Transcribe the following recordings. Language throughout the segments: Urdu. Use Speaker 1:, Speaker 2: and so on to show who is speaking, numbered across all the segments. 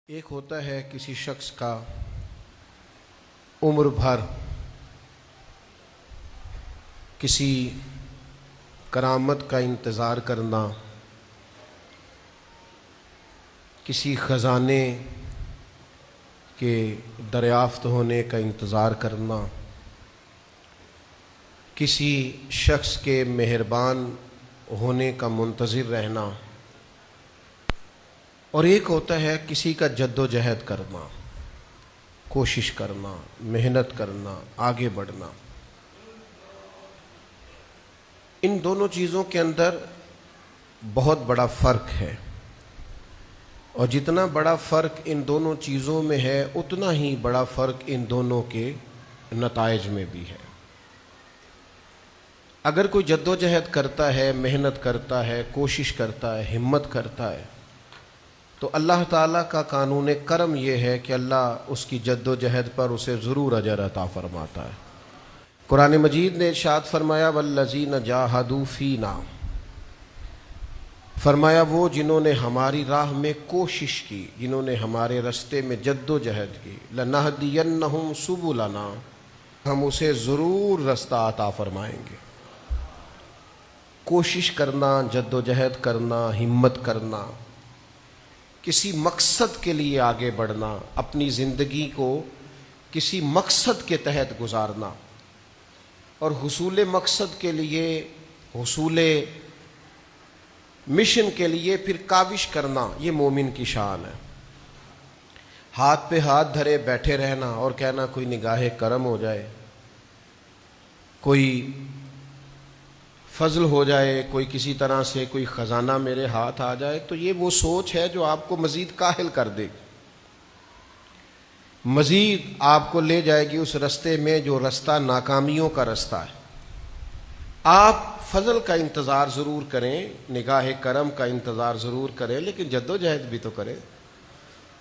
Speaker 1: ایک ہوتا ہے کسی شخص کا عمر بھر کسی کرامت کا انتظار کرنا، کسی خزانے کے دریافت ہونے کا انتظار کرنا، کسی شخص کے مہربان ہونے کا منتظر رہنا، اور ایک ہوتا ہے کسی کا جد و جہد کرنا، کوشش کرنا، محنت کرنا، آگے بڑھنا۔ ان دونوں چیزوں کے اندر بہت بڑا فرق ہے، اور جتنا بڑا فرق ان دونوں چیزوں میں ہے اتنا ہی بڑا فرق ان دونوں کے نتائج میں بھی ہے۔ اگر کوئی جد و جہد کرتا ہے، محنت کرتا ہے، کوشش کرتا ہے، ہمت کرتا ہے، تو اللہ تعالیٰ کا قانون کرم یہ ہے کہ اللہ اس کی جد و جہد پر اسے ضرور اجر عطا فرماتا ہے۔ قرآن مجید نے ارشاد فرمایا والذین جاہدوا فینا، فرمایا وہ جنہوں نے ہماری راہ میں کوشش کی، جنہوں نے ہمارے رستے میں جد و جہد کی، لنہدینہم سبلنا، ہم اسے ضرور رستہ عطا فرمائیں گے۔ کوشش کرنا، جد و جہد کرنا، ہمت کرنا، کسی مقصد کے لیے آگے بڑھنا، اپنی زندگی کو کسی مقصد کے تحت گزارنا، اور حصول مقصد کے لیے، حصول مشن کے لیے پھر کاوش کرنا، یہ مومن کی شان ہے۔ ہاتھ پہ ہاتھ دھرے بیٹھے رہنا اور کہنا کوئی نگاہ کرم ہو جائے، کوئی فضل ہو جائے، کوئی کسی طرح سے کوئی خزانہ میرے ہاتھ آ جائے، تو یہ وہ سوچ ہے جو آپ کو مزید کاہل کر دے گی، مزید آپ کو لے جائے گی اس رستے میں جو رستہ ناکامیوں کا رستہ ہے۔ آپ فضل کا انتظار ضرور کریں، نگاہ کرم کا انتظار ضرور کریں، لیکن جد و جہد بھی تو کریں،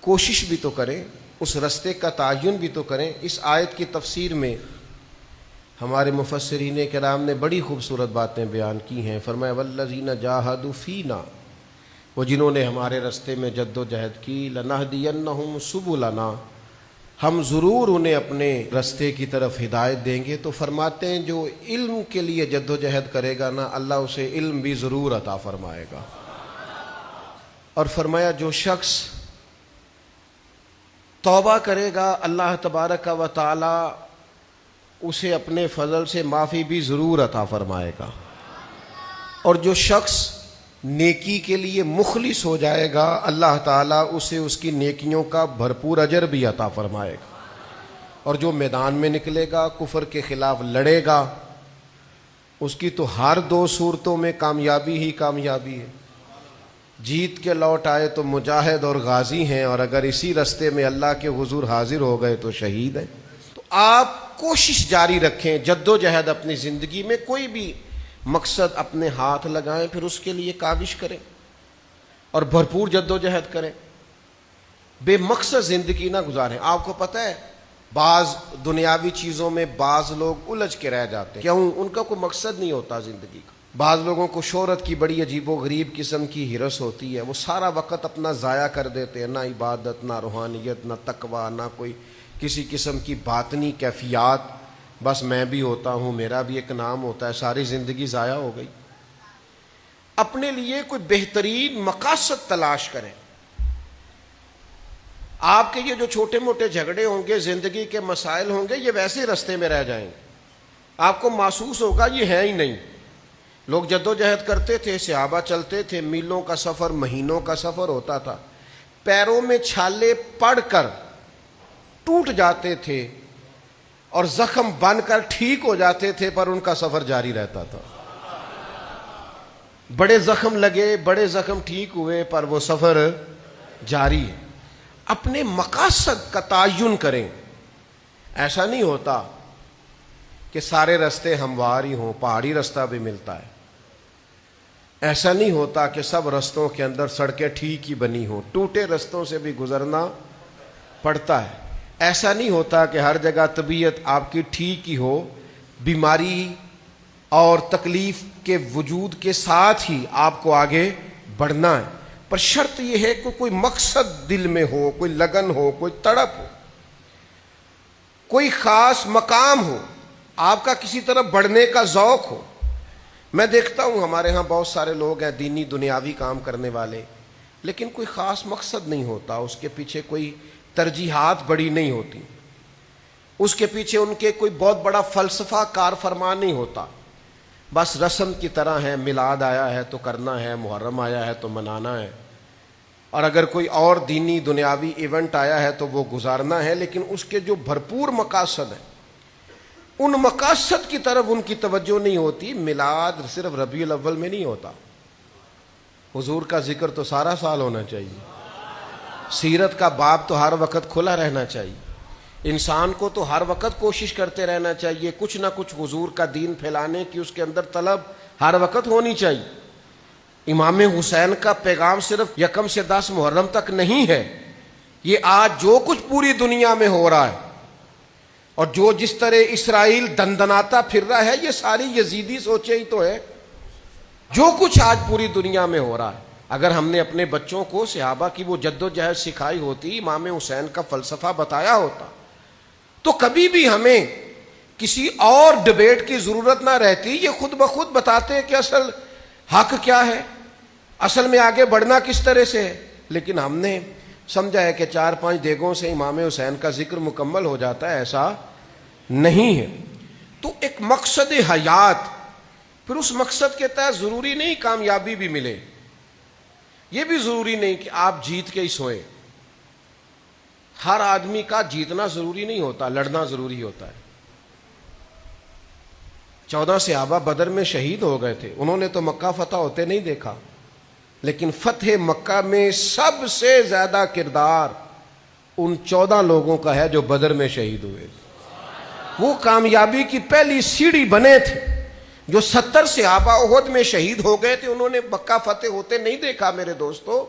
Speaker 1: کوشش بھی تو کریں، اس رستے کا تعین بھی تو کریں۔ اس آیت کی تفسیر میں ہمارے مفسرین کرام نے بڑی خوبصورت باتیں بیان کی ہیں۔ فرمایا والذین جاہدوا فینا، وہ جنہوں نے ہمارے رستے میں جد و جہد کی، لنہدینہم سبلنا، ہم ضرور انہیں اپنے رستے کی طرف ہدایت دیں گے۔ تو فرماتے ہیں جو علم کے لیے جد و جہد کرے گا نا، اللہ اسے علم بھی ضرور عطا فرمائے گا۔ اور فرمایا جو شخص توبہ کرے گا، اللہ تبارک و تعالی اسے اپنے فضل سے معافی بھی ضرور عطا فرمائے گا۔ اور جو شخص نیکی کے لیے مخلص ہو جائے گا، اللہ تعالیٰ اسے اس کی نیکیوں کا بھرپور اجر بھی عطا فرمائے گا۔ اور جو میدان میں نکلے گا، کفر کے خلاف لڑے گا، اس کی تو ہر دو صورتوں میں کامیابی ہی کامیابی ہے۔ جیت کے لوٹ آئے تو مجاہد اور غازی ہیں، اور اگر اسی رستے میں اللہ کے حضور حاضر ہو گئے تو شہید ہیں۔ تو آپ کوشش جاری رکھیں، جد و جہد اپنی زندگی میں کوئی بھی مقصد اپنے ہاتھ لگائیں، پھر اس کے لیے کاوش کریں اور بھرپور جد و جہد کریں، بے مقصد زندگی نہ گزاریں۔ آپ کو پتہ ہے بعض دنیاوی چیزوں میں بعض لوگ الجھ کے رہ جاتے ہیں، کیوں؟ ان کا کوئی مقصد نہیں ہوتا زندگی کا۔ بعض لوگوں کو شہرت کی بڑی عجیب و غریب قسم کی ہرس ہوتی ہے، وہ سارا وقت اپنا ضائع کر دیتے ہیں، نہ عبادت، نہ روحانیت، نہ تقویٰ، نہ کوئی کسی قسم کی باطنی کیفیات، بس میں بھی ہوتا ہوں، میرا بھی ایک نام ہوتا ہے، ساری زندگی ضائع ہو گئی۔ اپنے لیے کوئی بہترین مقاصد تلاش کریں۔ آپ کے یہ جو چھوٹے موٹے جھگڑے ہوں گے، زندگی کے مسائل ہوں گے، یہ ویسے رستے میں رہ جائیں گے، آپ کو محسوس ہوگا یہ ہے ہی نہیں۔ لوگ جد و جہد کرتے تھے، صحابہ چلتے تھے، میلوں کا سفر، مہینوں کا سفر ہوتا تھا، پیروں میں چھالے پڑ کر ٹوٹ جاتے تھے اور زخم بن کر ٹھیک ہو جاتے تھے، پر ان کا سفر جاری رہتا تھا۔ بڑے زخم لگے، بڑے زخم ٹھیک ہوئے، پر وہ سفر جاری ہے۔ اپنے مقاصد کا تعین کریں۔ ایسا نہیں ہوتا کہ سارے رستے ہموار ہی ہوں، پہاڑی رستہ بھی ملتا ہے۔ ایسا نہیں ہوتا کہ سب رستوں کے اندر سڑکیں ٹھیک ہی بنی ہوں، ٹوٹے رستوں سے بھی گزرنا پڑتا ہے۔ ایسا نہیں ہوتا کہ ہر جگہ طبیعت آپ کی ٹھیک ہی ہو، بیماری اور تکلیف کے وجود کے ساتھ ہی آپ کو آگے بڑھنا ہے۔ پر شرط یہ ہے کہ کوئی مقصد دل میں ہو، کوئی لگن ہو، کوئی تڑپ ہو، کوئی خاص مقام ہو، آپ کا کسی طرف بڑھنے کا ذوق ہو۔ میں دیکھتا ہوں ہمارے ہاں بہت سارے لوگ ہیں دینی دنیاوی کام کرنے والے، لیکن کوئی خاص مقصد نہیں ہوتا، اس کے پیچھے کوئی ترجیحات بڑی نہیں ہوتی، اس کے پیچھے ان کے کوئی بہت بڑا فلسفہ کار فرما نہیں ہوتا، بس رسم کی طرح ہے، میلاد آیا ہے تو کرنا ہے، محرم آیا ہے تو منانا ہے، اور اگر کوئی اور دینی دنیاوی ایونٹ آیا ہے تو وہ گزارنا ہے، لیکن اس کے جو بھرپور مقاصد ہیں ان مقاصد کی طرف ان کی توجہ نہیں ہوتی۔ میلاد صرف ربیع الاول میں نہیں ہوتا، حضور کا ذکر تو سارا سال ہونا چاہیے، سیرت کا باب تو ہر وقت کھلا رہنا چاہیے، انسان کو تو ہر وقت کوشش کرتے رہنا چاہیے، کچھ نہ کچھ حضور کا دین پھیلانے کی اس کے اندر طلب ہر وقت ہونی چاہیے۔ امام حسین کا پیغام صرف 1 سے 10 محرم تک نہیں ہے، یہ آج جو کچھ پوری دنیا میں ہو رہا ہے اور جو جس طرح اسرائیل دندناتا پھر رہا ہے، یہ ساری یزیدی سوچے ہی تو ہے۔ جو کچھ آج پوری دنیا میں ہو رہا ہے، اگر ہم نے اپنے بچوں کو صحابہ کی وہ جد و جہد سکھائی ہوتی، امام حسین کا فلسفہ بتایا ہوتا، تو کبھی بھی ہمیں کسی اور ڈیبیٹ کی ضرورت نہ رہتی، یہ خود بخود بتاتے کہ اصل حق کیا ہے، اصل میں آگے بڑھنا کس طرح سے ہے۔ لیکن ہم نے سمجھا ہے کہ 4-5 دیگوں سے امام حسین کا ذکر مکمل ہو جاتا ہے، ایسا نہیں ہے۔ تو ایک مقصد حیات، پھر اس مقصد کے تحت ضروری نہیں کامیابی بھی ملے، یہ بھی ضروری نہیں کہ آپ جیت کے ہی سوئیں، ہر آدمی کا جیتنا ضروری نہیں ہوتا، لڑنا ضروری ہوتا ہے۔ 14 صحابہ بدر میں شہید ہو گئے تھے، انہوں نے تو مکہ فتح ہوتے نہیں دیکھا، لیکن فتح مکہ میں سب سے زیادہ کردار ان 14 لوگوں کا ہے جو بدر میں شہید ہوئے، وہ کامیابی کی پہلی سیڑھی بنے تھے۔ جو 70 صحابہ احد میں شہید ہو گئے تھے، انہوں نے مکہ فتح ہوتے نہیں دیکھا میرے دوستو،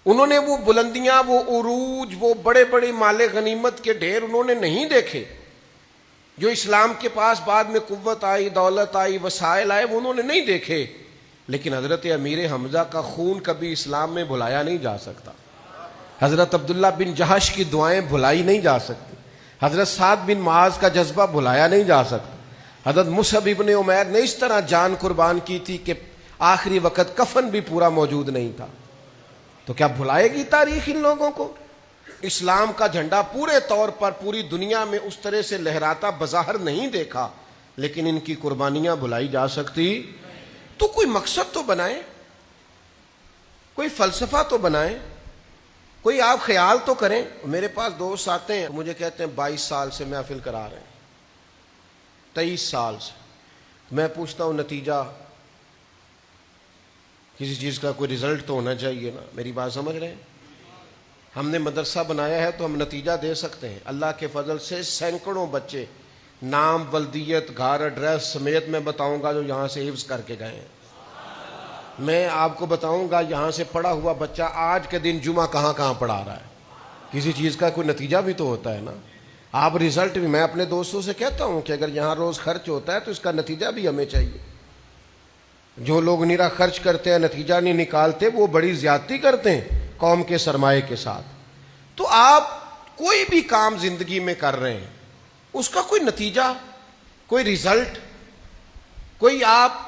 Speaker 1: انہوں نے وہ بلندیاں، وہ عروج، وہ بڑے بڑے مال غنیمت کے ڈھیر انہوں نے نہیں دیکھے۔ جو اسلام کے پاس بعد میں قوت آئی، دولت آئی، وسائل آئے، وہ انہوں نے نہیں دیکھے، لیکن حضرت امیر حمزہ کا خون کبھی اسلام میں بھلایا نہیں جا سکتا، حضرت عبداللہ بن جہش کی دعائیں بھلائی نہیں جا سکتی، حضرت سعد بن معاذ کا جذبہ بھلایا نہیں جا سکتا، حضرت مصعب ابن عمیر نے اس طرح جان قربان کی تھی کہ آخری وقت کفن بھی پورا موجود نہیں تھا۔ تو کیا بھلائے گی تاریخ ان لوگوں کو؟ اسلام کا جھنڈا پورے طور پر پوری دنیا میں اس طرح سے لہراتا بظاہر نہیں دیکھا، لیکن ان کی قربانیاں بھلائی جا سکتی؟ تو کوئی مقصد تو بنائیں، کوئی فلسفہ تو بنائیں، کوئی آپ خیال تو کریں۔ میرے پاس دوست آتے ہیں، مجھے کہتے ہیں 22 سال سے محفل کرا رہے ہیں، 23 سال سے۔ میں پوچھتا ہوں نتیجہ، کسی چیز کا کوئی رزلٹ تو ہونا چاہیے نا، میری بات سمجھ رہے ہیں؟ ہم نے مدرسہ بنایا ہے تو ہم نتیجہ دے سکتے ہیں۔ اللہ کے فضل سے سینکڑوں بچے نام، ولدیت، گھر، ایڈریس سمیت میں بتاؤں گا جو یہاں سے حفظ کر کے گئے ہیں۔ میں آپ کو بتاؤں گا یہاں سے پڑھا ہوا بچہ آج کے دن جمعہ کہاں کہاں پڑھا رہا ہے۔ کسی چیز کا کوئی نتیجہ بھی تو ہوتا ہے نا۔ آپ رزلٹ بھی، میں اپنے دوستوں سے کہتا ہوں کہ اگر یہاں روز خرچ ہوتا ہے تو اس کا نتیجہ بھی ہمیں چاہیے۔ جو لوگ نیرا خرچ کرتے ہیں، نتیجہ نہیں نکالتے، وہ بڑی زیادتی کرتے ہیں قوم کے سرمایے کے ساتھ۔ تو آپ کوئی بھی کام زندگی میں کر رہے ہیں، اس کا کوئی نتیجہ، کوئی رزلٹ، کوئی آپ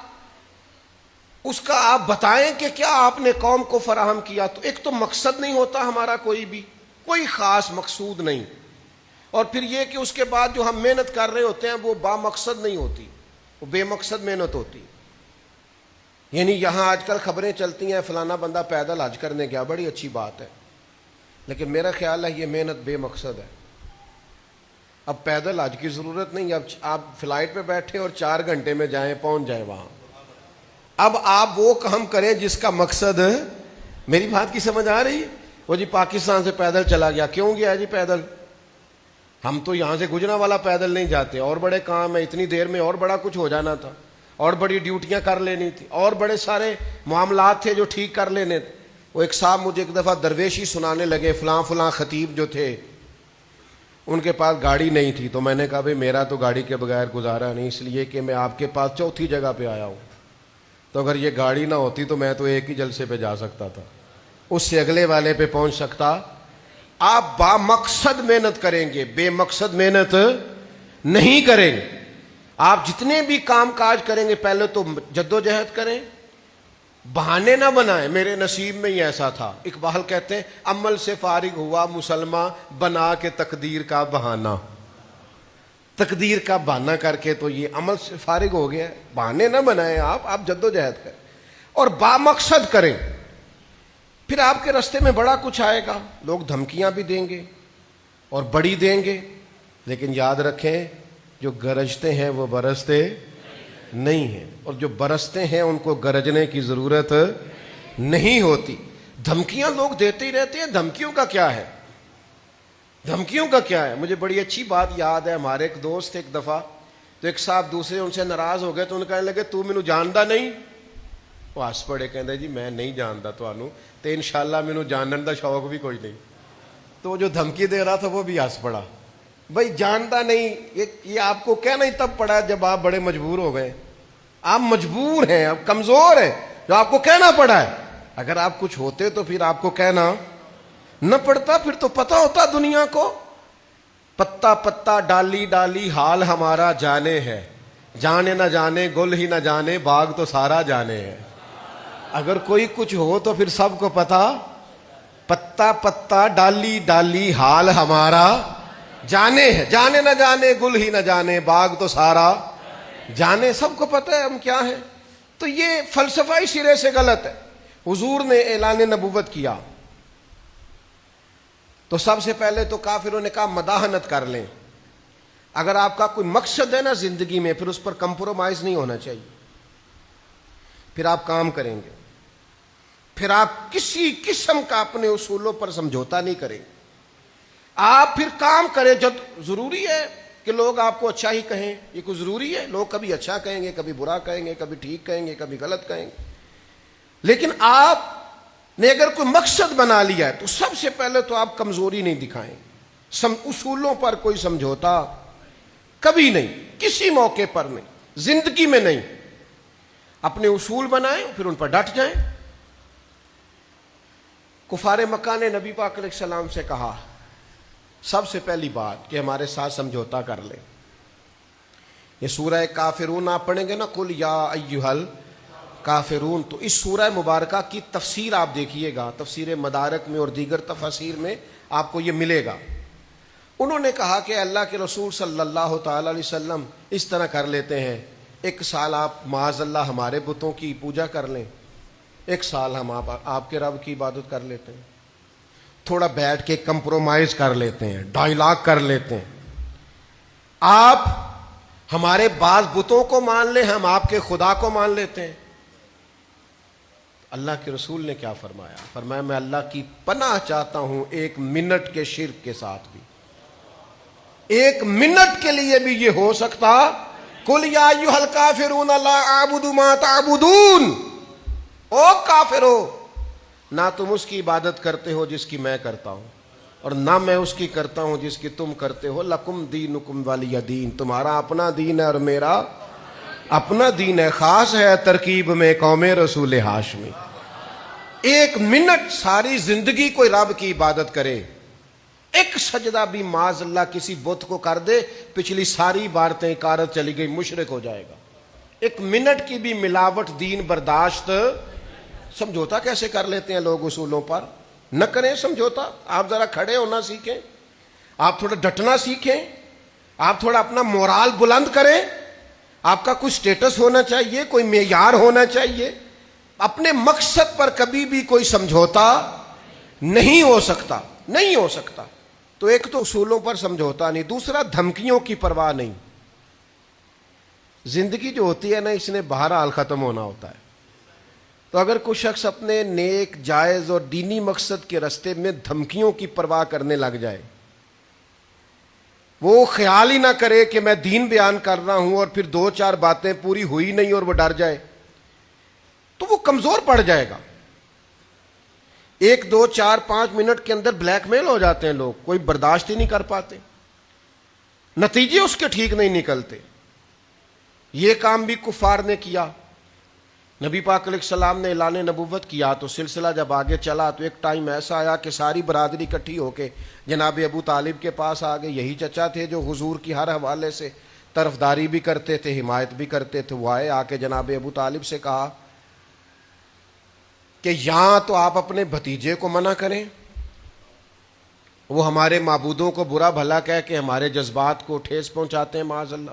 Speaker 1: اس کا آپ بتائیں کہ کیا آپ نے قوم کو فراہم کیا۔ تو ایک تو مقصد نہیں ہوتا ہمارا، کوئی خاص مقصود نہیں، اور پھر یہ کہ اس کے بعد جو ہم محنت کر رہے ہوتے ہیں وہ با مقصد نہیں ہوتی، وہ بے مقصد محنت ہوتی۔ یعنی یہاں آج کل خبریں چلتی ہیں فلانا بندہ پیدل حج کرنے گیا، بڑی اچھی بات ہے، لیکن میرا خیال ہے یہ محنت بے مقصد ہے۔ اب پیدل حج کی ضرورت نہیں، اب آپ فلائٹ پہ بیٹھے اور 4 گھنٹے میں جائیں، پہنچ جائیں وہاں۔ اب آپ وہ کام کریں جس کا مقصد ہے۔ میری بات کی سمجھ آ رہی ہے؟ وہ جی پاکستان سے پیدل چلا گیا، کیوں گیا جی پیدل؟ ہم تو یہاں سے گجرا والا پیدل نہیں جاتے، اور بڑے کام ہے، اتنی دیر میں اور بڑا کچھ ہو جانا تھا، اور بڑی ڈیوٹیاں کر لینی تھی، اور بڑے سارے معاملات تھے جو ٹھیک کر لینے تھے۔ وہ ایک صاحب مجھے ایک دفعہ درویشی سنانے لگے، فلاں فلاں خطیب جو تھے ان کے پاس گاڑی نہیں تھی، تو میں نے کہا بھئی میرا تو گاڑی کے بغیر گزارا نہیں، اس لیے کہ میں آپ کے پاس چوتھی جگہ پہ آیا ہوں۔ تو اگر یہ گاڑی نہ ہوتی تو میں تو ایک ہی جلسے پہ جا سکتا تھا، اس سے اگلے والے پہ پہنچ سکتا۔ آپ با مقصد محنت کریں گے، بے مقصد محنت نہیں کریں گے۔ آپ جتنے بھی کام کاج کریں گے پہلے تو جدوجہد کریں، بہانے نہ بنائیں۔ میرے نصیب میں ہی ایسا تھا۔ اقبال کہتے ہیں عمل سے فارغ ہوا مسلمان بنا کے تقدیر کا بہانہ، تقدیر کا بہانہ کر کے تو یہ عمل سے فارغ ہو گیا۔ بہانے نہ بنائیں، آپ جدوجہد کریں اور بامقصد کریں، پھر آپ کے راستے میں بڑا کچھ آئے گا۔ لوگ دھمکیاں بھی دیں گے اور بڑی دیں گے، لیکن یاد رکھیں جو گرجتے ہیں وہ برستے نہیں ہیں، اور جو برستے ہیں ان کو گرجنے کی ضرورت نہیں ہوتی۔ دھمکیاں لوگ دیتے ہی رہتے ہیں، دھمکیوں کا کیا ہے؟ دھمکیوں کا کیا ہے؟ مجھے بڑی اچھی بات یاد ہے، ہمارے ایک دوست ایک دفعہ تو ایک صاحب دوسرے ان سے ناراض ہو گئے تو انہیں کہنے لگے تو مینوں جاندا نہیں؟ وہ ہس پڑے، کہندے جی میں نہیں جاندا تانوں تے انشاءاللہ مینوں جانن دا شوق بھی کوئی نہیں۔ تو جو دھمکی دے رہا تھا وہ بھی ہس پڑا۔ بھائی جانتا نہیں، یہ آپ کو کہنا ہی تب پڑا جب آپ بڑے مجبور ہو گئے۔ آپ مجبور ہیں، آپ کمزور ہیں، جو آپ کو کہنا پڑا ہے۔ اگر آپ کچھ ہوتے تو پھر آپ کو کہنا نہ پڑتا، پھر تو پتہ ہوتا دنیا کو۔ پتا پتا ڈالی ڈالی حال ہمارا جانے ہے، جانے نہ جانے گل ہی نہ جانے باغ تو سارا جانے ہے۔ اگر کوئی کچھ ہو تو پھر سب کو پتا، پتا پتا ڈالی ڈالی حال ہمارا جانے ہے، جانے نہ جانے گل ہی نہ جانے باغ تو سارا جانے۔ سب کو پتہ ہے ہم کیا ہیں۔ تو یہ فلسفہ ہی سرے سے غلط ہے۔ حضور نے اعلان نبوت کیا تو سب سے پہلے تو کافروں نے کہا مداحنت کر لیں۔ اگر آپ کا کوئی مقصد ہے نا زندگی میں، پھر اس پر کمپرومائز نہیں ہونا چاہیے، پھر آپ کام کریں گے، پھر آپ کسی قسم کا اپنے اصولوں پر سمجھوتا نہیں کریں گے۔ آپ پھر کام کریں۔ جب ضروری ہے کہ لوگ آپ کو اچھا ہی کہیں، یہ کوئی ضروری ہے؟ لوگ کبھی اچھا کہیں گے، کبھی برا کہیں گے، کبھی ٹھیک کہیں گے، کبھی غلط کہیں گے، لیکن آپ نے اگر کوئی مقصد بنا لیا ہے تو سب سے پہلے تو آپ کمزوری نہیں دکھائیں۔ اصولوں پر کوئی سمجھوتا کبھی نہیں، کسی موقع پر نہیں، زندگی میں نہیں۔ اپنے اصول بنائیں، پھر ان پر ڈٹ جائیں۔ کفار مکہ نے نبی پاک علیہ السلام سے کہا سب سے پہلی بات کہ ہمارے ساتھ سمجھوتا کر لیں۔ یہ سورہ کافرون آپ پڑھیں گے نا، قل یا ایھا الکافرون، تو اس سورہ مبارکہ کی تفسیر آپ دیکھیے گا، تفسیر مدارک میں اور دیگر تفاسیر میں آپ کو یہ ملے گا۔ انہوں نے کہا کہ اللہ کے رسول صلی اللہ تعالی علیہ وسلم اس طرح کر لیتے ہیں، ایک سال آپ معاذ اللہ ہمارے بتوں کی پوجا کر لیں، ایک سال ہم آپ کے رب کی عبادت کر لیتے ہیں، تھوڑا بیٹھ کے کمپرومائز کر لیتے ہیں، ڈائلاگ کر لیتے ہیں۔ آپ ہمارے بعض بتوں کو مان لیں، ہم آپ کے خدا کو مان لیتے ہیں۔ اللہ کے رسول نے کیا فرمایا؟ فرمایا میں اللہ کی پناہ چاہتا ہوں ایک منٹ کے شرک کے ساتھ بھی، ایک منٹ کے لیے بھی یہ ہو سکتا۔ قل یا ایھا الکافرون لا اعبد ما تعبدون، او کافرو، نہ تم اس کی عبادت کرتے ہو جس کی میں کرتا ہوں، اور نہ میں اس کی کرتا ہوں جس کی تم کرتے ہو۔ لکم دینکم ولی دین، تمہارا اپنا دین ہے اور میرا اپنا دین ہے۔ خاص ہے ترکیب میں قوم رسول ہاشمی۔ ایک منٹ ساری زندگی کوئی رب کی عبادت کرے، ایک سجدہ بھی معاذ اللہ کسی بت کو کر دے، پچھلی ساری عبادتیں کارت چلی گئی، مشرک ہو جائے گا۔ ایک منٹ کی بھی ملاوٹ دین برداشت۔ سمجھوتا کیسے کر لیتے ہیں لوگ اصولوں پر؟ نہ کریں سمجھوتا۔ آپ ذرا کھڑے ہونا سیکھیں، آپ تھوڑا ڈٹنا سیکھیں، آپ تھوڑا اپنا مورال بلند کریں۔ آپ کا کوئی سٹیٹس ہونا چاہیے، کوئی معیار ہونا چاہیے۔ اپنے مقصد پر کبھی بھی کوئی سمجھوتا نہیں ہو سکتا، نہیں ہو سکتا۔ تو ایک تو اصولوں پر سمجھوتا نہیں، دوسرا دھمکیوں کی پرواہ نہیں۔ زندگی جو ہوتی ہے نا، اس نے بہرحال ختم ہونا ہوتا ہے۔ تو اگر کوئی شخص اپنے نیک جائز اور دینی مقصد کے راستے میں دھمکیوں کی پرواہ کرنے لگ جائے، وہ خیال ہی نہ کرے کہ میں دین بیان کر رہا ہوں اور پھر دو چار باتیں پوری ہوئی نہیں اور وہ ڈر جائے، تو وہ کمزور پڑ جائے گا۔ ایک دو چار پانچ منٹ کے اندر بلیک میل ہو جاتے ہیں لوگ، کوئی برداشت ہی نہیں کر پاتے، نتیجے اس کے ٹھیک نہیں نکلتے۔ یہ کام بھی کفار نے کیا، نبی پاک علیہ السلام نے اعلان نبوت کیا تو سلسلہ جب آگے چلا تو ایک ٹائم ایسا آیا کہ ساری برادری اکٹھی ہو کے جناب ابو طالب کے پاس آ گئے. یہی چچا تھے جو حضور کی ہر حوالے سے طرفداری بھی کرتے تھے, حمایت بھی کرتے تھے. وہ آئے, آ کے جناب ابو طالب سے کہا کہ یہاں تو آپ اپنے بھتیجے کو منع کریں, وہ ہمارے معبودوں کو برا بھلا کہہ کے ہمارے جذبات کو ٹھیس پہنچاتے ہیں معاذ اللہ,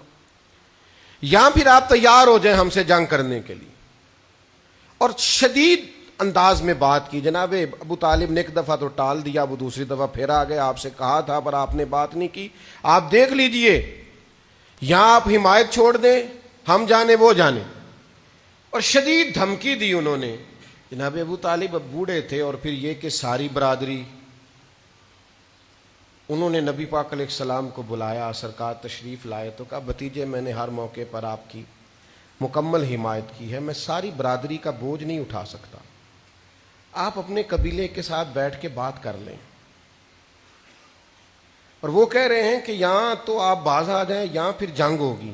Speaker 1: یہاں پھر آپ تیار ہو جائیں ہم سے جنگ کرنے کے لیے. اور شدید انداز میں بات کی. جناب ابو طالب نے ایک دفعہ تو ٹال دیا, وہ دوسری دفعہ پھر آ گئے, آپ سے کہا تھا پر آپ نے بات نہیں کی, آپ دیکھ لیجئے یہاں آپ حمایت چھوڑ دیں, ہم جانے وہ جانے. اور شدید دھمکی دی انہوں نے. جناب ابو طالب اب بوڑھے تھے, اور پھر یہ کہ ساری برادری, انہوں نے نبی پاک علیہ السلام کو بلایا, سرکار تشریف لائے تو کہا بھتیجے میں نے ہر موقع پر آپ کی مکمل حمایت کی ہے, میں ساری برادری کا بوجھ نہیں اٹھا سکتا, آپ اپنے قبیلے کے ساتھ بیٹھ کے بات کر لیں. اور وہ کہہ رہے ہیں کہ یہاں تو آپ باز آ جائیں, یہاں پھر جنگ ہوگی.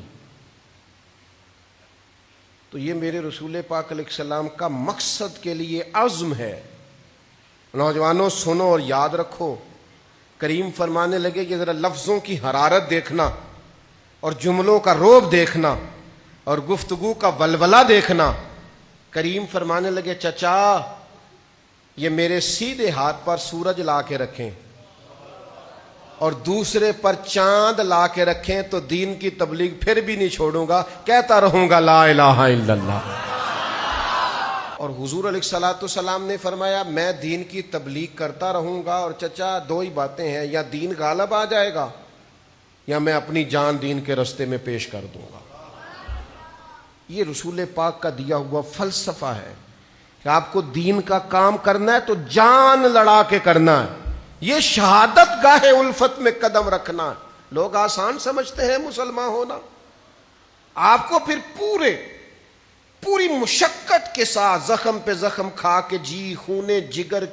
Speaker 1: تو یہ میرے رسول پاک علیہ السلام کا مقصد کے لیے عزم ہے. نوجوانوں سنو اور یاد رکھو, کریم فرمانے لگے کہ ذرا لفظوں کی حرارت دیکھنا اور جملوں کا رعب دیکھنا اور گفتگو کا ولولہ دیکھنا. کریم فرمانے لگے چچا یہ میرے سیدھے ہاتھ پر سورج لا کے رکھیں اور دوسرے پر چاند لا کے رکھیں تو دین کی تبلیغ پھر بھی نہیں چھوڑوں گا, کہتا رہوں گا لا الہ الا اللہ. اور حضور علیہ الصلوۃ والسلام نے فرمایا میں دین کی تبلیغ کرتا رہوں گا, اور چچا دو ہی باتیں ہیں, یا دین غالب آ جائے گا یا میں اپنی جان دین کے رستے میں پیش کر دوں گا. یہ رسول پاک کا دیا ہوا فلسفہ ہے کہ آپ کو دین کا کام کرنا ہے تو جان لڑا کے کرنا ہے. یہ شہادت گاہ الفت میں قدم رکھنا ہے. لوگ آسان سمجھتے ہیں مسلمان ہونا, آپ کو پھر پوری مشقت کے ساتھ زخم پہ زخم کھا کے جی خونے جگر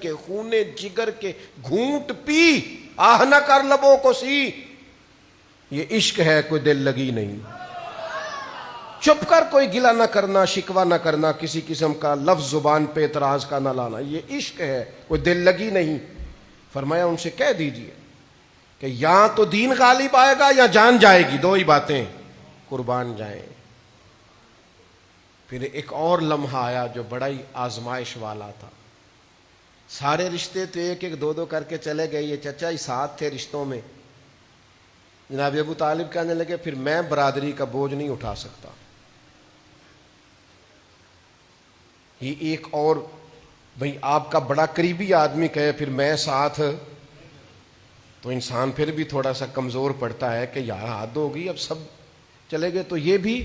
Speaker 1: کے گھونٹ پی, آہ نہ کر لبوں کو سی. یہ عشق ہے, کوئی دل لگی نہیں. چپ کر کوئی گلہ نہ کرنا, شکوہ نہ کرنا, کسی قسم کا لفظ زبان پہ اعتراض کا نہ لانا. یہ عشق ہے, کوئی دل لگی نہیں. فرمایا ان سے کہہ دیجئے کہ یا تو دین غالب آئے گا یا جان جائے گی, دو ہی باتیں, قربان جائیں. پھر ایک اور لمحہ آیا جو بڑا ہی آزمائش والا تھا. سارے رشتے تو ایک ایک دو کر کے چلے گئے, یہ چچا ہی ساتھ تھے رشتوں میں. جناب ابو طالب کہنے لگے پھر میں برادری کا بوجھ نہیں اٹھا سکتا. یہ ایک اور بھئی آپ کا بڑا قریبی آدمی کہے پھر میں ساتھ, تو انسان پھر بھی تھوڑا سا کمزور پڑتا ہے کہ یار حد ہوگی, اب سب چلے گئے. تو یہ بھی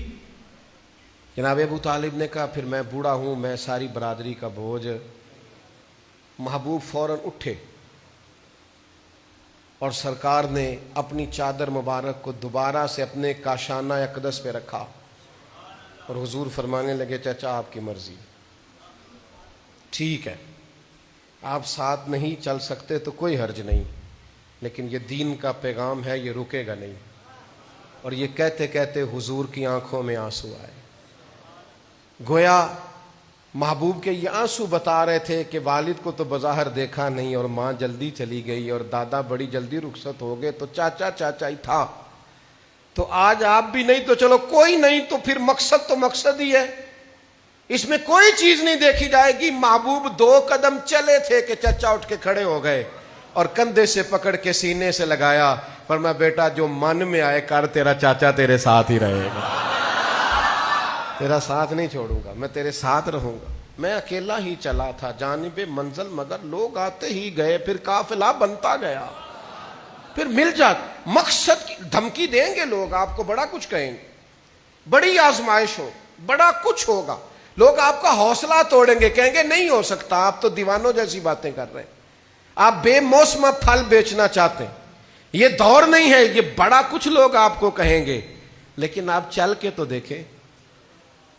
Speaker 1: جناب ابو طالب نے کہا پھر میں بوڑھا ہوں, میں ساری برادری کا بوجھ. محبوب فوراً اٹھے اور سرکار نے اپنی چادر مبارک کو دوبارہ سے اپنے کاشانہ اقدس پہ رکھا اور حضور فرمانے لگے چچا آپ کی مرضی, ٹھیک ہے آپ ساتھ نہیں چل سکتے تو کوئی حرج نہیں, لیکن یہ دین کا پیغام ہے, یہ رکے گا نہیں. اور یہ کہتے کہتے حضور کی آنکھوں میں آنسو آئے. گویا محبوب کے یہ آنسو بتا رہے تھے کہ والد کو تو بظاہر دیکھا نہیں اور ماں جلدی چلی گئی اور دادا بڑی جلدی رخصت ہو گئے, تو چاچا ہی تھا. تو آج آپ بھی نہیں تو چلو کوئی نہیں, تو پھر مقصد تو مقصد ہی ہے, اس میں کوئی چیز نہیں دیکھی جائے گی. محبوب 2 قدم چلے تھے کہ چچا اٹھ کے کھڑے ہو گئے اور کندھے سے پکڑ کے سینے سے لگایا, فرمایا بیٹا جو من میں آئے کر, تیرا چاچا تیرے ساتھ ہی رہے گا, تیرا ساتھ نہیں چھوڑوں گا, میں تیرے ساتھ رہوں گا. میں اکیلا ہی چلا تھا جانب منزل, مگر لوگ آتے ہی گئے, پھر قافلہ بنتا گیا, پھر مل جات. مقصد کی دھمکی دیں گے لوگ, آپ کو بڑا کچھ کہیں گے, بڑی آزمائش ہو, بڑا کچھ ہوگا. لوگ آپ کا حوصلہ توڑیں گے, کہیں گے نہیں ہو سکتا, آپ تو دیوانوں جیسی باتیں کر رہے ہیں, آپ بے موسم پھل بیچنا چاہتے ہیں, یہ دور نہیں ہے. یہ بڑا کچھ لوگ آپ کو کہیں گے, لیکن آپ چل کے تو دیکھیں,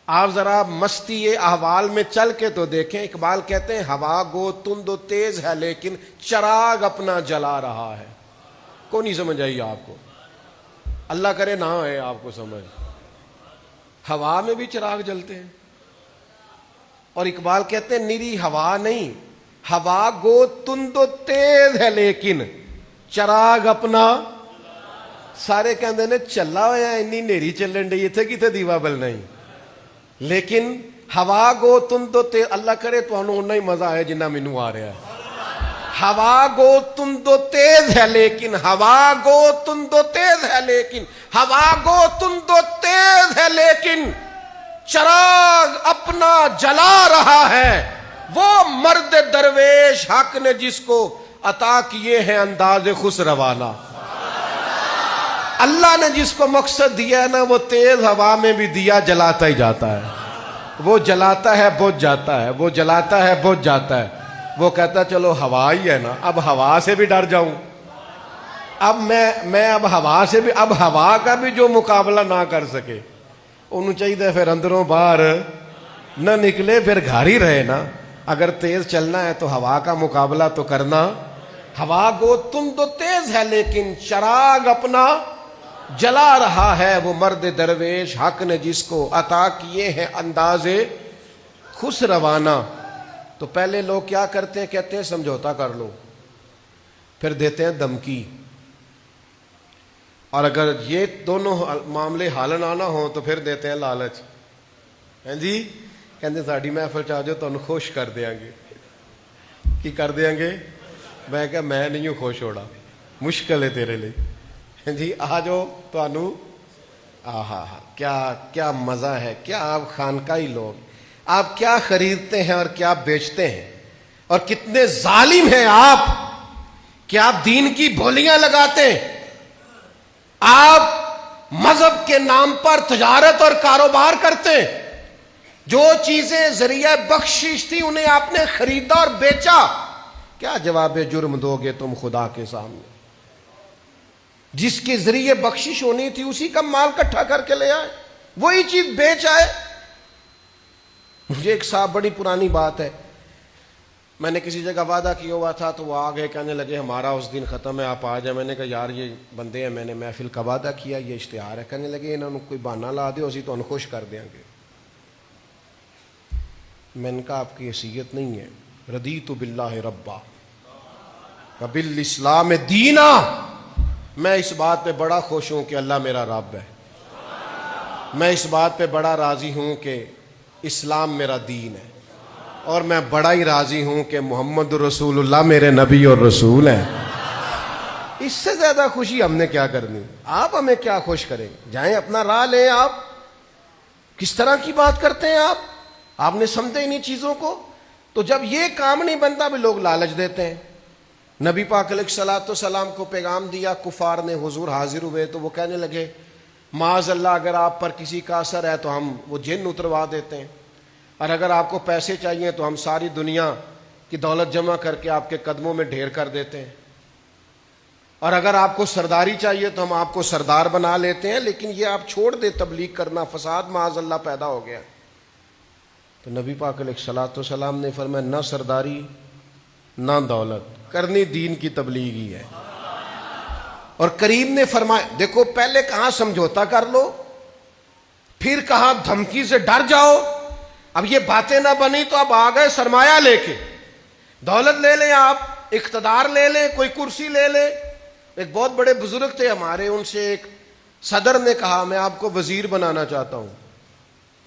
Speaker 1: آپ ذرا مستی احوال میں چل کے تو دیکھیں. اقبال کہتے ہیں ہوا گو تند و تیز ہے لیکن چراغ اپنا جلا رہا ہے. کو نہیں سمجھ آئی آپ کو؟ اللہ کرے نہ ہے آپ کو سمجھ. ہوا میں بھی چراغ جلتے ہیں, اور اقبال کہتے ہیں نری ہوا نہیں، ہوا گو تند و تیز ہے لیکن چراغ اپنا سارے کہندے نے چلا ہوا اینی نیری چلن ڈی اتنے کتنے دیوا بلنا ہی، لیکن ہوا گو تند و تیز، اللہ کرے تو اُنہ ہی مزہ آئے جنہ مینوں آ رہا ہے. ہوا گو تند و تیز ہے لیکن، ہوا گو تند و تیز ہے لیکن، ہوا گو تند و تیز ہے لیکن چراغ اپنا جلا رہا ہے. وہ مرد درویش حق نے جس کو عطا کیے ہیں انداز خسروانہ. اللہ نے جس کو مقصد دیا ہے نا وہ تیز ہوا میں بھی دیا جلاتا ہی جاتا ہے. وہ جلاتا ہے بجھ جاتا ہے، وہ جلاتا ہے بجھ جاتا ہے. وہ کہتا چلو ہوا ہی ہے نا، اب ہوا سے بھی ڈر جاؤں، اب میں اب ہوا سے بھی، اب ہوا کا بھی جو مقابلہ نہ کر سکے انہوں چاہیے پھر اندروں باہر نہ نکلے، پھر گھر ہی رہے نا. اگر تیز چلنا ہے تو ہوا کا مقابلہ تو کرنا. ہوا گو تم تو تیز ہے لیکن چراغ اپنا جلا رہا ہے. وہ مرد درویش حق نے جس کو عطا کیے ہیں انداز خسروانہ. تو پہلے لوگ کیا کرتے ہیں، کہتے ہیں سمجھوتا کر لو، پھر دیتے ہیں دھمکی. اور اگر یہ دونوں معاملے حل نہ ہوں تو پھر دیتے ہیں لالچ. ہیں جی کہندے ساڈی محفل چ آ جاؤ تمہیں خوش کر دیا گے. کی کر دیا گے؟ میں کہا میں نہیں ہوں خوش ہونا، مشکل ہے تیرے لیے. جی آ جاؤ تمہوں. آہا ہا کیا مزہ ہے. کیا آپ خانقاہی لوگ، آپ کیا خریدتے ہیں اور کیا بیچتے ہیں، اور کتنے ظالم ہیں آپ کہ آپ دین کی بولیاں لگاتے ہیں. آپ مذہب کے نام پر تجارت اور کاروبار کرتے ہیں. جو چیزیں ذریعہ بخشش تھی انہیں آپ نے خریدا اور بیچا. کیا جواب جرم دو گے تم خدا کے سامنے؟ جس کے ذریعے بخشش ہونی تھی اسی کا مال اکٹھا کر کے لے آئے، وہی چیز بیچ آئے. مجھے ایک صاحب، بڑی پرانی بات ہے، میں نے کسی جگہ وعدہ کیا ہوا تھا تو وہ آ گئے، کہنے لگے ہمارا اس دن ختم ہے آپ آ جائیں. میں نے کہا یار یہ بندے ہیں، میں نے محفل کا وعدہ کیا، یہ اشتہار ہے. کہنے لگے انہوں نے کوئی بہانہ لا دیا اسی تو انہیں خوش کر دیں گے. میں نے کہا آپ کی حیثیت نہیں ہے. رضیت باللہ ربا وبالاسلام دینا. میں اس بات پہ بڑا خوش ہوں کہ اللہ میرا رب ہے. میں اس بات پہ بڑا راضی ہوں کہ اسلام میرا دین ہے، اور میں بڑا ہی راضی ہوں کہ محمد رسول اللہ میرے نبی اور رسول ہیں. اس سے زیادہ خوشی ہم نے کیا کرنی؟ آپ ہمیں کیا خوش کریں؟ جائیں اپنا راہ لیں. آپ کس طرح کی بات کرتے ہیں؟ آپ نے سمجھے انہیں چیزوں کو. تو جب یہ کام نہیں بنتا بھی لوگ لالچ دیتے ہیں. نبی پاک علیہ الصلوۃ والسلام کو پیغام دیا، کفار نے حضور حاضر ہوئے تو وہ کہنے لگے معاذ اللہ اگر آپ پر کسی کا اثر ہے تو ہم وہ جن اتروا دیتے ہیں، اور اگر آپ کو پیسے چاہیے تو ہم ساری دنیا کی دولت جمع کر کے آپ کے قدموں میں ڈھیر کر دیتے ہیں، اور اگر آپ کو سرداری چاہیے تو ہم آپ کو سردار بنا لیتے ہیں، لیکن یہ آپ چھوڑ دے تبلیغ کرنا، فساد معاذ اللہ پیدا ہو گیا. تو نبی پاک علیہ الصلوۃ والسلام نے فرمایا نہ سرداری نہ دولت، کرنی دین کی تبلیغ ہی ہے. اور کریم نے فرمایا دیکھو پہلے کہاں سمجھوتا کر لو، پھر کہاں دھمکی سے ڈر جاؤ. اب یہ باتیں نہ بنی تو اب آ گئے سرمایہ لے کے. دولت لے لیں آپ، اقتدار لے لیں، کوئی کرسی لے لیں. ایک بہت بڑے بزرگ تھے ہمارے، ان سے ایک صدر نے کہا میں آپ کو وزیر بنانا چاہتا ہوں.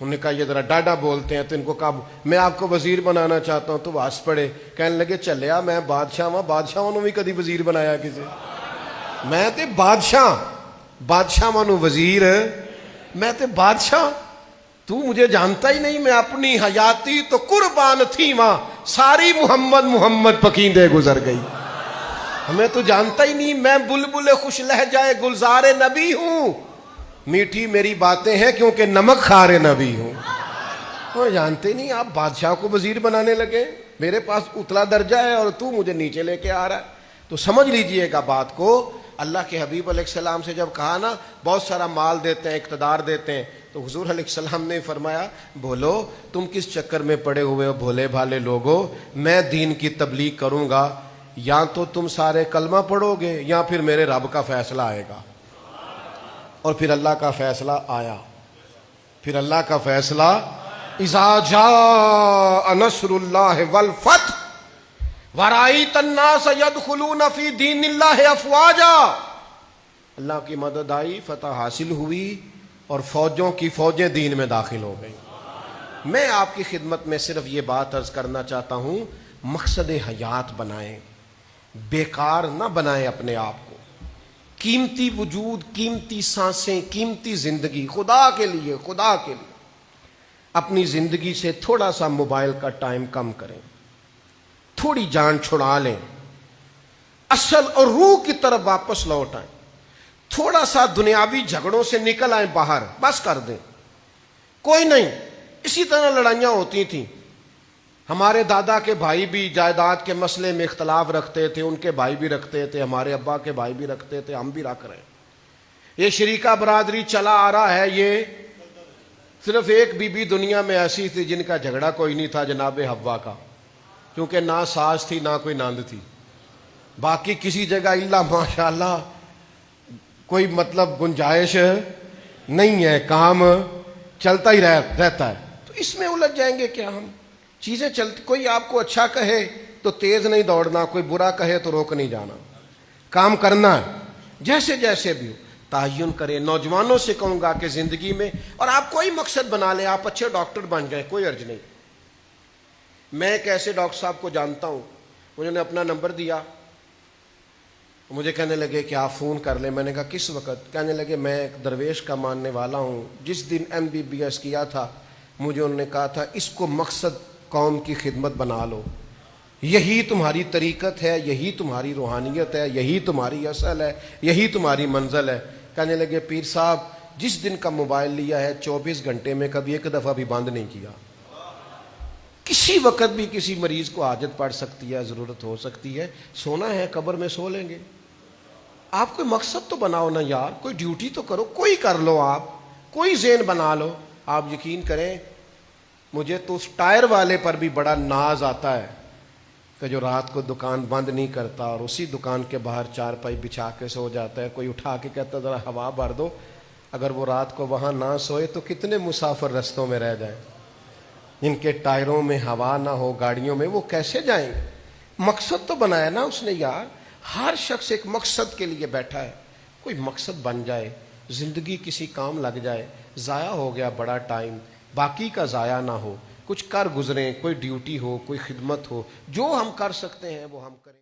Speaker 1: انہوں نے کہا یہ ذرا ڈاڈا بولتے ہیں، تو ان کو کہا میں آپ کو وزیر بنانا چاہتا ہوں. تو وہ ہنس پڑے، کہنے لگے چلیا میں بادشاہ ہوں، بادشاہوں نے بھی کدی وزیر بنایا کسی؟ میں تے بادشاہ مانو وزیر، میں تے بادشاہ، تو مجھے جانتا ہی نہیں. میں اپنی حیاتی تو قربان تھی ماں، ساری محمد پکیندے گزر گئی. ہمیں تو جانتا ہی نہیں. میں بلبل خوش لہجہ گلزار نبی ہوں، میٹھی میری باتیں ہیں کیونکہ نمک خار نبی ہوں. اور جانتے نہیں آپ بادشاہ کو وزیر بنانے لگے. میرے پاس اتلا درجہ ہے اور تو مجھے نیچے لے کے آ رہا ہے. تو سمجھ لیجئے گا بات کو. اللہ کے حبیب علیہ السلام سے جب کہا نا بہت سارا مال دیتے ہیں، اقتدار دیتے ہیں، تو حضور علیہ السلام نے فرمایا بولو تم کس چکر میں پڑے ہوئے ہو بھولے بھالے لوگو. میں دین کی تبلیغ کروں گا، یا تو تم سارے کلمہ پڑھو گے یا پھر میرے رب کا فیصلہ آئے گا. اور پھر اللہ کا فیصلہ آیا. پھر اللہ کا فیصلہ اذا جاء نصر اللہ والفتح ورأیت الناس يدخلون فی دین اللہ افواجا، اللہ کی مدد آئی، فتح حاصل ہوئی اور فوجوں کی فوجیں دین میں داخل ہو گئیں۔ میں آپ کی خدمت میں صرف یہ بات عرض کرنا چاہتا ہوں، مقصد حیات بنائیں، بیکار نہ بنائیں اپنے آپ کو۔ قیمتی وجود، قیمتی سانسیں، قیمتی زندگی خدا کے لیے اپنی زندگی سے تھوڑا سا موبائل کا ٹائم کم کریں، تھوڑی جان چھڑا لیں، اصل اور روح کی طرف واپس لوٹ آئیں، تھوڑا سا دنیاوی جھگڑوں سے نکل آئیں باہر، بس کر دیں۔ کوئی نہیں، اسی طرح لڑائیاں ہوتی تھیں، ہمارے دادا کے بھائی بھی جائیداد کے مسئلے میں اختلاف رکھتے تھے، ان کے بھائی بھی رکھتے تھے، ہمارے ابا کے بھائی بھی رکھتے تھے، ہم بھی رکھ رہے ہیں۔ یہ شریکہ برادری چلا آ رہا ہے۔ یہ صرف ایک بی بی دنیا میں ایسی تھی جن کا جھگڑا کوئی نہیں تھا، جناب حوا کا، کیونکہ نہ ساس تھی نہ کوئی ناند تھی۔ باقی کسی جگہ اللہ ماشاءاللہ کوئی مطلب گنجائش نہیں ہے، کام چلتا ہی رہتا ہے۔ تو اس میں الجھ جائیں گے کیا ہم؟ چیزیں چلتی، کوئی آپ کو اچھا کہے تو تیز نہیں دوڑنا، کوئی برا کہے تو روک نہیں جانا، کام کرنا ہے جیسے جیسے بھی ہو، تعین کریں۔ نوجوانوں سے کہوں گا کہ زندگی میں، اور آپ کوئی مقصد بنا لیں، آپ اچھے ڈاکٹر بن جائیں، کوئی عرض نہیں۔ میں ایک ایسے ڈاکٹر صاحب کو جانتا ہوں، انہوں نے اپنا نمبر دیا، مجھے کہنے لگے کہ آپ فون کر لیں۔ میں نے کہا کس وقت؟ کہنے لگے میں ایک درویش کا ماننے والا ہوں، جس دن MBBS کیا تھا مجھے انہوں نے کہا تھا اس کو مقصد قوم کی خدمت بنا لو، یہی تمہاری طریقت ہے، یہی تمہاری روحانیت ہے، یہی تمہاری اصل ہے، یہی تمہاری منزل ہے۔ کہنے لگے پیر صاحب جس دن کا موبائل لیا ہے 24 گھنٹے میں کبھی ایک دفعہ بھی بند نہیں کیا۔ کسی وقت بھی کسی مریض کو حاجت پڑ سکتی ہے، ضرورت ہو سکتی ہے، سونا ہے قبر میں سو لیں گے۔ آپ کوئی مقصد تو بناؤ نا یار، کوئی ڈیوٹی تو کرو، کوئی کر لو، آپ کوئی ذہن بنا لو۔ آپ یقین کریں مجھے تو اس ٹائر والے پر بھی بڑا ناز آتا ہے کہ جو رات کو دکان بند نہیں کرتا اور اسی دکان کے باہر چارپائی بچھا کے سو جاتا ہے، کوئی اٹھا کے کہتا ذرا ہوا بھر دو۔ اگر وہ رات کو وہاں نہ سوئے تو کتنے مسافر رستوں میں رہ جائیں، جن کے ٹائروں میں ہوا نہ ہو، گاڑیوں میں، وہ کیسے جائیں؟ مقصد تو بنایا نا اس نے یار۔ ہر شخص ایک مقصد کے لیے بیٹھا ہے، کوئی مقصد بن جائے، زندگی کسی کام لگ جائے۔ ضائع ہو گیا بڑا ٹائم، باقی کا ضائع نہ ہو، کچھ کر گزریں، کوئی ڈیوٹی ہو، کوئی خدمت ہو، جو ہم کر سکتے ہیں وہ ہم کریں۔